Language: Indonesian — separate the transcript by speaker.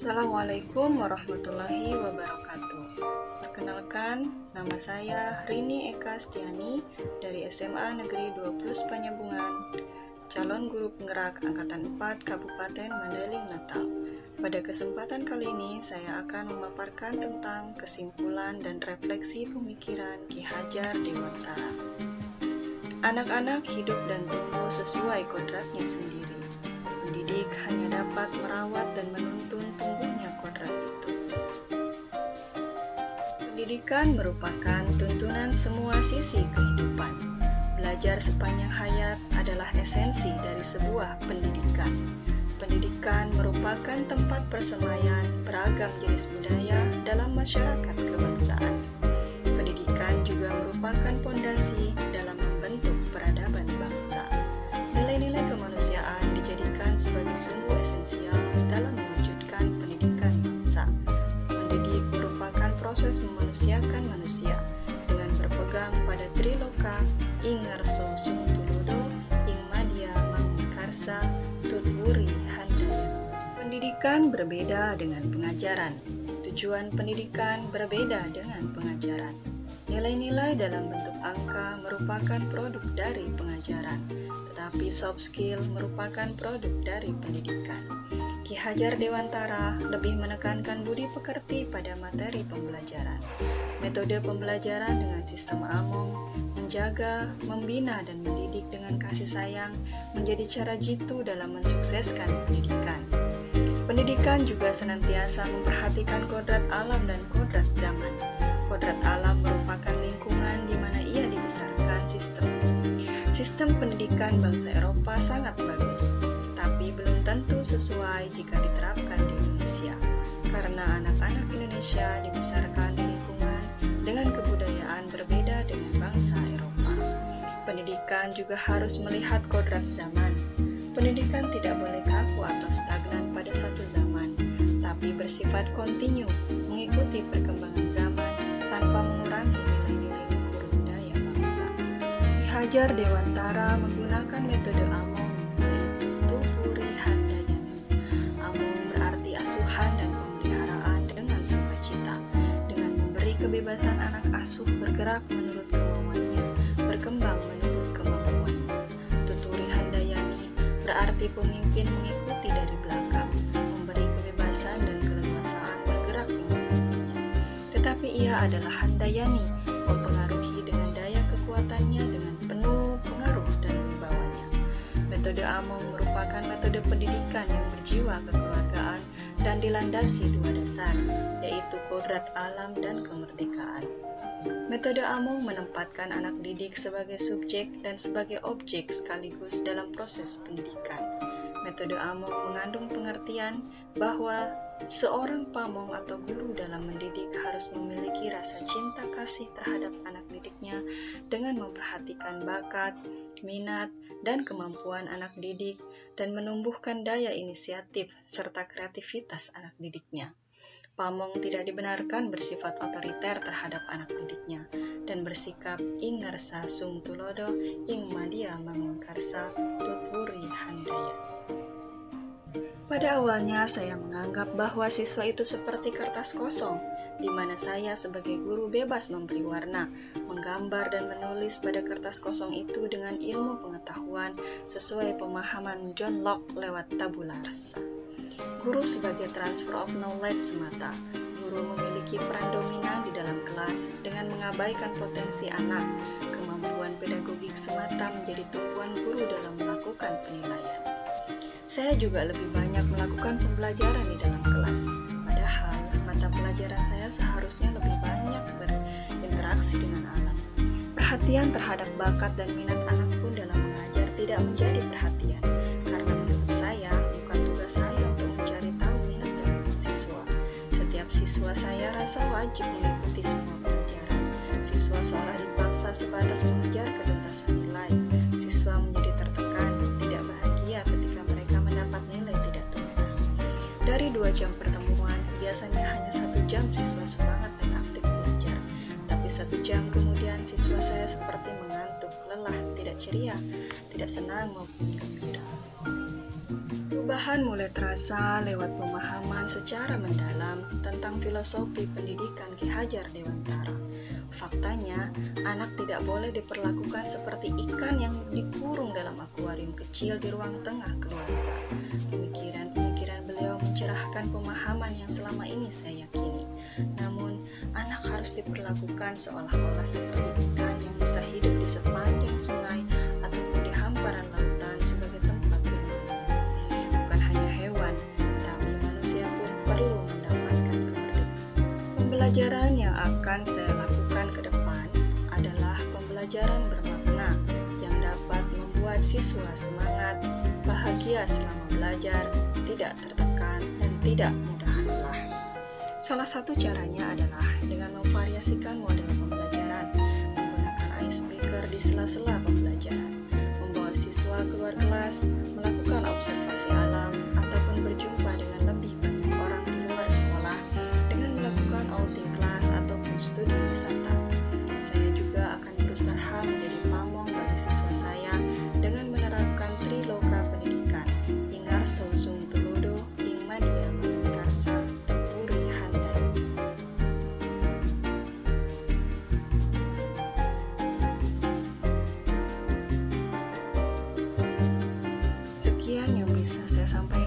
Speaker 1: Assalamualaikum warahmatullahi wabarakatuh. Perkenalkan, nama saya Rini Eka Stiani dari SMA Negeri 20 Panyabungan, calon guru penggerak Angkatan 4 Kabupaten Mandailing Natal. Pada kesempatan kali ini, saya akan memaparkan tentang kesimpulan dan refleksi pemikiran Ki Hajar Dewantara. Anak-anak hidup dan tumbuh sesuai kodratnya sendiri. Pendidik hanya dapat merawat dan menuntun tumbuhnya kodrat itu. Pendidikan merupakan tuntunan semua sisi kehidupan. Belajar sepanjang hayat adalah esensi dari sebuah pendidikan. Pendidikan merupakan tempat persemaian beragam jenis budaya dalam masyarakat kebangsaan. Pendidikan juga merupakan pondasi dalam membentuk peradaban bangsa. Nilai-nilai kemanusiaan dijadikan sebagai sumber esensial dalam mewujudkan pendidikan bangsa. Mendidik merupakan proses memanusiakan manusia dengan berpegang pada Triloka, ing ngarso sung tulodo, ing madya mangkarsa, tutwuri handaya. Pendidikan berbeda dengan pengajaran. Tujuan pendidikan berbeda dengan pengajaran. Nilai-nilai dalam bentuk angka merupakan produk dari pengajaran, tetapi soft skill merupakan produk dari pendidikan. Ki Hajar Dewantara lebih menekankan budi pekerti pada materi pembelajaran. Metode pembelajaran dengan sistem Among menjaga, membina, dan mendidik dengan kasih sayang menjadi cara jitu dalam mensukseskan pendidikan. Pendidikan juga senantiasa memperhatikan kodrat alam dan kodrat zaman. Kodrat alam merupakan lingkungan di mana ia dibesarkan Sistem pendidikan bangsa Eropa sangat bagus, tapi belum tentu sesuai jika diterapkan di Indonesia, karena anak-anak Indonesia dibesarkan di lingkungan dengan kebudayaan berbeda dengan bangsa Eropa. Pendidikan juga harus melihat kodrat zaman. Pendidikan tidak boleh kaku atau stagnan pada satu zaman, tapi bersifat kontinu, mengikuti perkembangan zaman tanpa mengurangi nilai-nilai luhur budaya bangsa. Ki Hajar Dewantara menggunakan metode Among, yaitu tutwuri handayani. Among berarti asuhan dan pemeliharaan dengan sukacita, dengan memberi kebebasan anak asuh bergerak menurut kemauannya, berkembang menurut kemampuannya. Tutwuri handayani berarti pemimpin mengikuti dari belakang, memberi kebebasan dan keleluasaan bergerak yang memimpinya. Tetapi ia adalah handayani, mempengaruhi dengan daya kekuatannya dengan penuh pengaruh dan wibawanya. Metode Among merupakan metode pendidikan yang berjiwa kekeluargaan dan dilandasi dua dasar, yaitu kodrat alam dan kemerdekaan. Metode Among menempatkan anak didik sebagai subjek dan sebagai objek sekaligus dalam proses pendidikan. Metode Among mengandung pengertian bahwa seorang pamong atau guru dalam mendidik harus memiliki rasa cinta kasih terhadap anak didiknya dengan memperhatikan bakat, minat, dan kemampuan anak didik dan menumbuhkan daya inisiatif serta kreativitas anak didiknya. Pamong tidak dibenarkan bersifat otoriter terhadap anak didiknya dan bersikap ing ngarsa sung tulodo ing madya mangkarsa tutwuri handaya. Pada awalnya saya menganggap bahwa siswa itu seperti kertas kosong, di mana saya sebagai guru bebas memberi warna, menggambar dan menulis pada kertas kosong itu dengan ilmu pengetahuan sesuai pemahaman John Locke lewat tabula rasa. Guru sebagai transfer of knowledge semata. Guru memiliki peran dominan di dalam kelas dengan mengabaikan potensi anak. Kemampuan pedagogik semata menjadi tumpuan guru dalam melakukan penilaian. Saya juga lebih banyak melakukan pembelajaran di dalam kelas. Padahal mata pelajaran saya seharusnya lebih banyak berinteraksi dengan alam. Perhatian terhadap bakat dan minat anak pun dalam mengajar tidak menjadi perhatian, karena menurut saya bukan tugas saya untuk mencari tahu minat dan bakat siswa. Setiap siswa saya rasa wajib mengikuti semua pelajaran. Siswa seolah dipaksa sebatas mengejar ketuntasan nilai. Siswa menjadi tertekan, tidak bahagia ketika mereka mendapat nilai tidak tuntas. Dari 2 jam pertemuan, biasanya hanya 1 jam siswa semangat dan aktif belajar. Tapi 1 jam kemudian siswa saya seperti mengantuk, lelah, tidak ceria, tidak senang maupun gembira. Perubahan mulai terasa lewat pemahaman secara mendalam tentang filosofi pendidikan Ki Hajar Dewantara. Faktanya, anak tidak boleh diperlakukan seperti ikan yang dikurung dalam akuarium kecil di ruang tengah keluarga. Pemikiran beliau mencerahkan pemahaman yang selama ini saya yakini. Namun, anak harus diperlakukan seolah-olah seperti ikan yang bisa hidup di sepanjang sungai ataupun di hamparan lautan sebagai tempat bermain. Bukan hanya hewan, tetapi manusia pun perlu mendapatkan kemerdekaan. Pembelajaran yang akan saya lakukan ke depan adalah pembelajaran bermakna yang dapat membuat siswa semangat, bahagia selama belajar, tidak tertekan, dan tidak mudah lelah. Salah satu caranya adalah dengan memvariasikan model pembelajaran, menggunakan icebreaker di sela-sela pembelajaran, membawa siswa keluar kelas, melakukan observasi alam, ataupun berjumpa dengan lebih banyak orang di luar sekolah dengan melakukan outing kelas ataupun studi wisata. Saya juga akan berusaha menjadi pamong bagi siswa saya dengan menerapkan Triloka pendidikan, Ingarso Sung Tulodo, Ingmadia Karsa, Puri Handayani. Sekian yang bisa saya sampaikan.